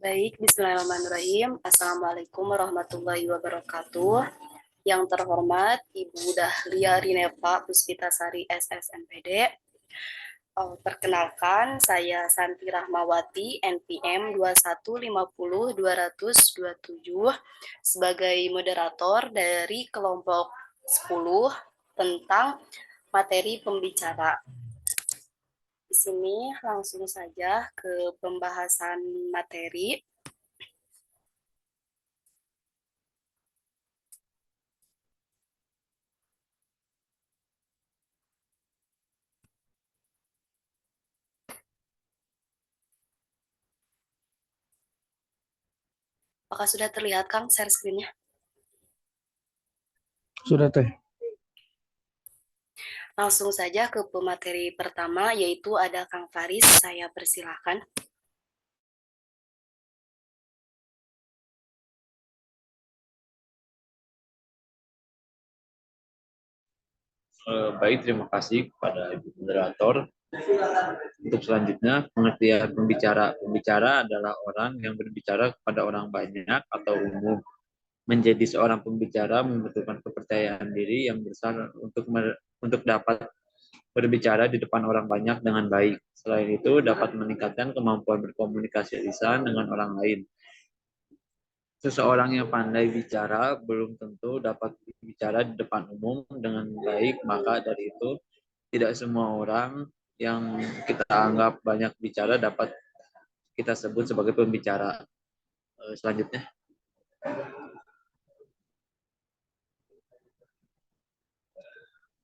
Baik, bismillahirrahmanirrahim. Assalamualaikum warahmatullahi wabarakatuh. Yang terhormat Ibu Dahlia Rinepa Puspitasari SSNPD. Perkenalkan, saya Santi Rahmawati, NPM 2150227 sebagai moderator dari kelompok 10 tentang materi pembicara. Di sini langsung saja ke pembahasan materi. Apakah sudah terlihat, Kang, share screen-nya? Sudah, Teh. Langsung saja ke pemateri pertama, yaitu ada Kang Faris. Saya persilahkan. Baik, terima kasih kepada Ibu Moderator. Untuk selanjutnya, pengertian pembicara. Pembicara adalah orang yang berbicara kepada orang banyak atau umum. Menjadi seorang pembicara membutuhkan kepercayaan diri yang besar untuk dapat berbicara di depan orang banyak dengan baik. Selain itu, dapat meningkatkan kemampuan berkomunikasi lisan dengan orang lain. Seseorang yang pandai bicara belum tentu dapat bicara di depan umum dengan baik, maka dari itu tidak semua orang yang kita anggap banyak bicara dapat kita sebut sebagai pembicara. Selanjutnya,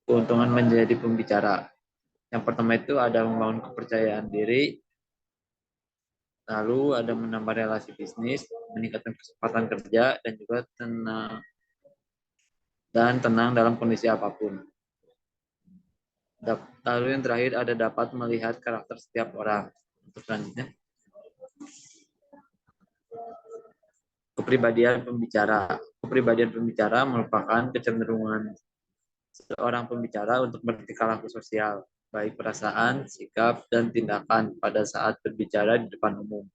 keuntungan menjadi pembicara. Yang pertama itu ada membangun kepercayaan diri, lalu ada menambah relasi bisnis, meningkatkan kesempatan kerja, dan juga tenang dalam kondisi apapun. Lalu yang terakhir ada dapat melihat karakter setiap orang. Untuk selanjutnya, kepribadian pembicara. Kepribadian pembicara merupakan kecenderungan seorang pembicara untuk bertingkah sosial, baik perasaan, sikap, dan tindakan pada saat berbicara di depan umum.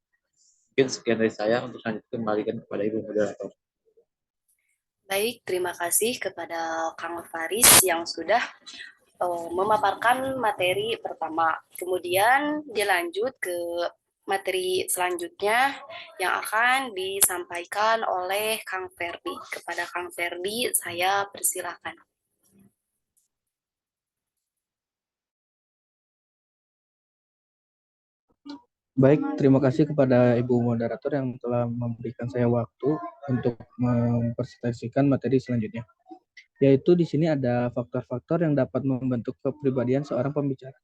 Mungkin sekian dari saya, untuk selanjutnya kembalikan kepada Ibu Moderator. Baik, terima kasih kepada Kang Faris yang sudah memaparkan materi pertama. Kemudian dilanjut ke materi selanjutnya yang akan disampaikan oleh Kang Ferdi. Kepada Kang Ferdi, saya persilahkan. Baik, terima kasih kepada Ibu Moderator yang telah memberikan saya waktu untuk mempresentasikan materi selanjutnya. Yaitu di sini ada faktor-faktor yang dapat membentuk kepribadian seorang pembicara.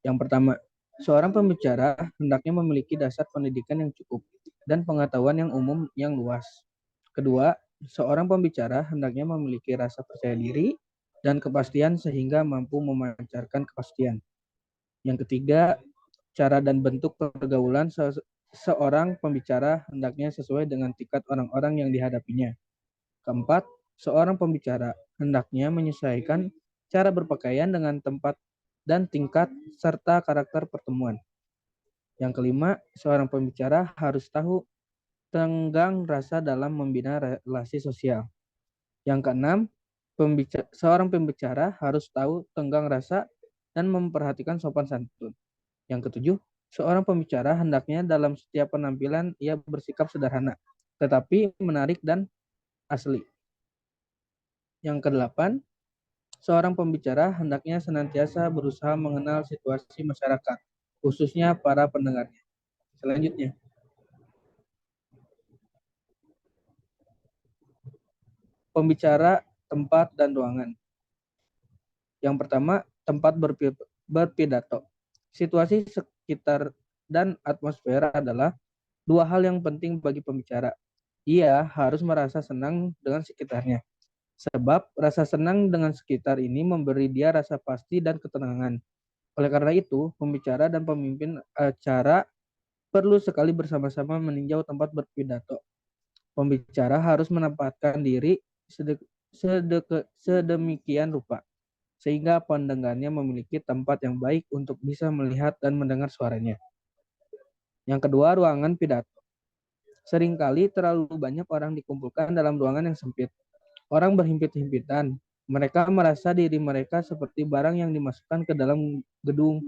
Yang pertama, seorang pembicara hendaknya memiliki dasar pendidikan yang cukup dan pengetahuan yang umum yang luas. Kedua, seorang pembicara hendaknya memiliki rasa percaya diri dan kepastian sehingga mampu memancarkan kepastian. Yang ketiga, cara dan bentuk pergaulan seorang pembicara hendaknya sesuai dengan tingkat orang-orang yang dihadapinya. Keempat, seorang pembicara hendaknya menyesuaikan cara berpakaian dengan tempat dan tingkat serta karakter pertemuan. Yang kelima, seorang pembicara harus tahu tenggang rasa dalam membina relasi sosial. Yang keenam, seorang pembicara harus tahu tenggang rasa dan memperhatikan sopan santun. Yang ketujuh, seorang pembicara hendaknya dalam setiap penampilan ia bersikap sederhana, tetapi menarik dan asli. Yang kedelapan, seorang pembicara hendaknya senantiasa berusaha mengenal situasi masyarakat, khususnya para pendengarnya. Selanjutnya, pembicara, tempat, dan ruangan. Yang pertama, tempat berpidato. Situasi sekitar dan atmosfer adalah dua hal yang penting bagi pembicara. Ia harus merasa senang dengan sekitarnya. Sebab rasa senang dengan sekitar ini memberi dia rasa pasti dan ketenangan. Oleh karena itu, pembicara dan pemimpin acara perlu sekali bersama-sama meninjau tempat berpidato. Pembicara harus menempatkan diri sedemikian rupa, sehingga pendengarnya memiliki tempat yang baik untuk bisa melihat dan mendengar suaranya. Yang kedua, ruangan pidato. Seringkali terlalu banyak orang dikumpulkan dalam ruangan yang sempit. Orang berhimpit-himpitan. Mereka merasa diri mereka seperti barang yang dimasukkan ke dalam gedung.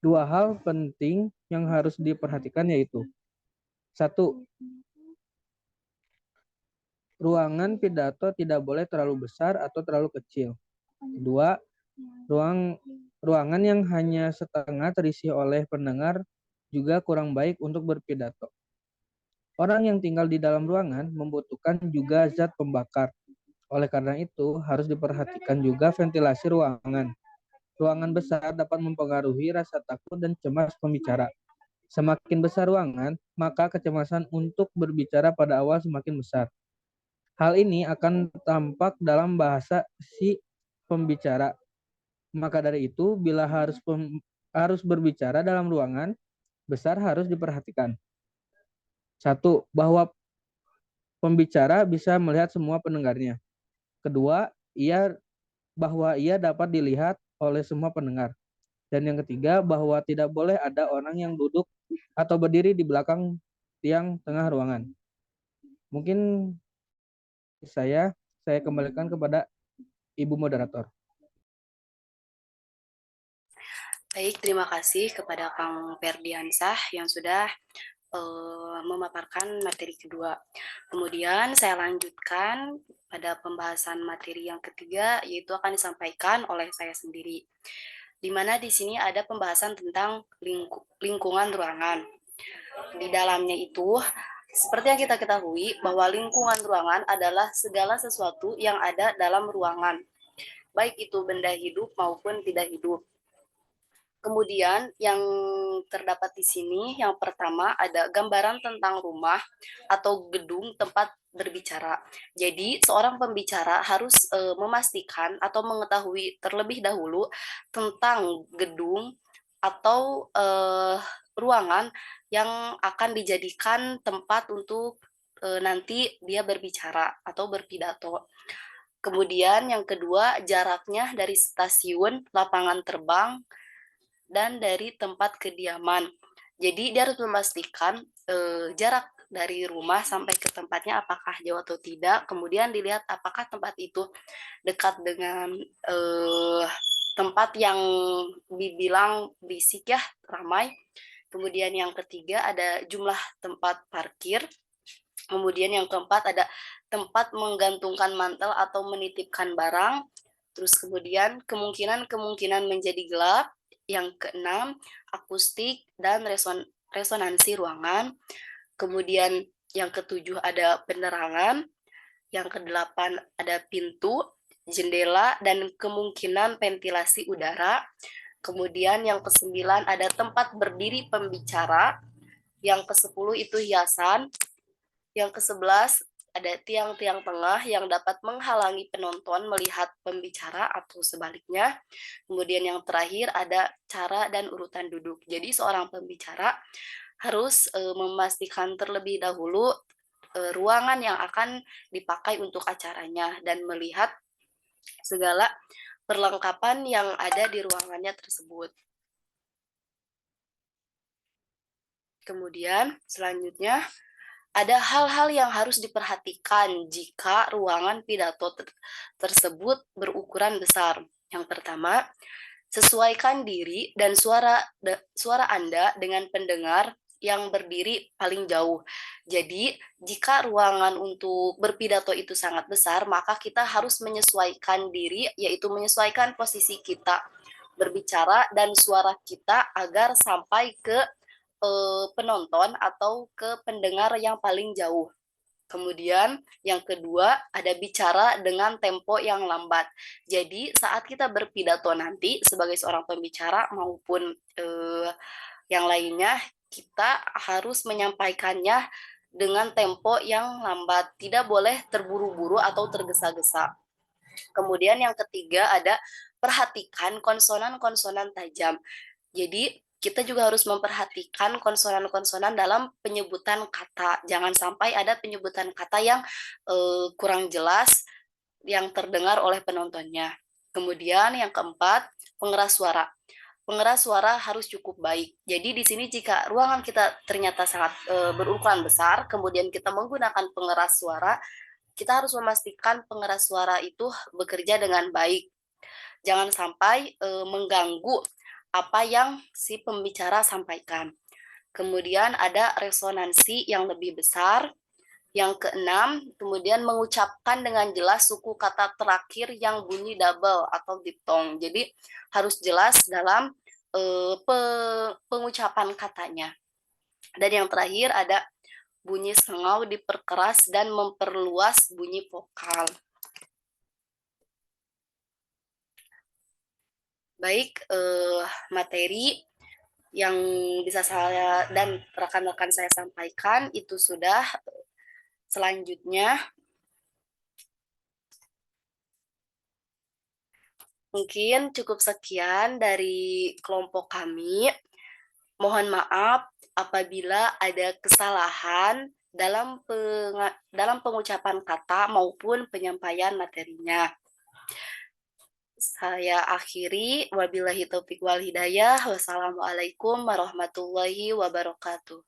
Dua hal penting yang harus diperhatikan yaitu: satu, ruangan pidato tidak boleh terlalu besar atau terlalu kecil. Kedua, ruangan yang hanya setengah terisi oleh pendengar juga kurang baik untuk berpidato. Orang yang tinggal di dalam ruangan membutuhkan juga zat pembakar. Oleh karena itu, harus diperhatikan juga ventilasi ruangan. Ruangan besar dapat mempengaruhi rasa takut dan cemas pembicara. Semakin besar ruangan, maka kecemasan untuk berbicara pada awal semakin besar. Hal ini akan tampak dalam bahasa si pembicara. Maka dari itu, bila harus berbicara dalam ruangan besar harus diperhatikan. Satu, bahwa pembicara bisa melihat semua pendengarnya. Kedua, bahwa ia dapat dilihat oleh semua pendengar. Dan yang ketiga, bahwa tidak boleh ada orang yang duduk atau berdiri di belakang tiang tengah ruangan. Mungkin saya kembalikan kepada Ibu Moderator. Baik, terima kasih kepada Kang Ferdiansah yang sudah memaparkan materi kedua. Kemudian saya lanjutkan pada pembahasan materi yang ketiga, yaitu akan disampaikan oleh saya sendiri. Di mana di sini ada pembahasan tentang lingkungan ruangan. Di dalamnya itu, seperti yang kita ketahui bahwa lingkungan ruangan adalah segala sesuatu yang ada dalam ruangan, baik itu benda hidup maupun tidak hidup. Kemudian yang terdapat di sini, yang pertama ada gambaran tentang rumah atau gedung tempat berbicara. Jadi seorang pembicara harus memastikan atau mengetahui terlebih dahulu tentang gedung atau ruangan yang akan dijadikan tempat untuk nanti dia berbicara atau berpidato. Kemudian yang kedua, jaraknya dari stasiun, lapangan terbang, dan dari tempat kediaman. Jadi dia harus memastikan jarak dari rumah sampai ke tempatnya apakah jauh atau tidak. Kemudian dilihat apakah tempat itu dekat dengan tempat yang dibilang berisik ya, ramai. Kemudian yang ketiga ada jumlah tempat parkir. Kemudian yang keempat ada tempat menggantungkan mantel atau menitipkan barang. Terus kemudian kemungkinan menjadi gelap. Yang keenam, akustik dan resonansi ruangan. Kemudian yang ketujuh ada penerangan. Yang kedelapan ada pintu, jendela, dan kemungkinan ventilasi udara. Kemudian yang kesembilan ada tempat berdiri pembicara. Yang kesepuluh itu hiasan. Yang ke-11 ada tiang-tiang tengah yang dapat menghalangi penonton melihat pembicara atau sebaliknya. Kemudian yang terakhir ada cara dan urutan duduk. Jadi seorang pembicara harus memastikan terlebih dahulu ruangan yang akan dipakai untuk acaranya dan melihat segala perlengkapan yang ada di ruangannya tersebut. Kemudian selanjutnya ada hal-hal yang harus diperhatikan jika ruangan pidato tersebut berukuran besar. Yang pertama, sesuaikan diri dan suara Anda dengan pendengar yang berdiri paling jauh. Jadi, jika ruangan untuk berpidato itu sangat besar, maka kita harus menyesuaikan diri, yaitu menyesuaikan posisi kita berbicara dan suara kita agar sampai ke penonton atau ke pendengar yang paling jauh. Kemudian yang kedua ada bicara dengan tempo yang lambat. Jadi saat kita berpidato nanti sebagai seorang pembicara maupun yang lainnya, kita harus menyampaikannya dengan tempo yang lambat. Tidak boleh terburu-buru atau tergesa-gesa. Kemudian yang ketiga ada perhatikan konsonan-konsonan tajam. Jadi kita juga harus memperhatikan konsonan-konsonan dalam penyebutan kata. Jangan sampai ada penyebutan kata yang kurang jelas yang terdengar oleh penontonnya. Kemudian yang keempat, pengeras suara. pengeras suara harus cukup baik. Jadi di sini jika ruangan kita ternyata sangat berukuran besar, kemudian kita menggunakan pengeras suara, kita harus memastikan pengeras suara itu bekerja dengan baik. Jangan sampai mengganggu apa yang si pembicara sampaikan. Kemudian ada resonansi yang lebih besar. Yang keenam, kemudian mengucapkan dengan jelas suku kata terakhir yang bunyi double atau diphthong. Jadi harus jelas dalam pengucapan katanya. Dan yang terakhir ada bunyi sengau diperkeras dan memperluas bunyi vokal. Baik, materi yang bisa saya dan rekan-rekan saya sampaikan itu sudah. Selanjutnya, mungkin cukup sekian dari kelompok kami. Mohon maaf apabila ada kesalahan dalam pengucapan kata maupun penyampaian materinya. Saya akhiri, wabillahi taufiq wal hidayah. Wassalamualaikum warahmatullahi wabarakatuh.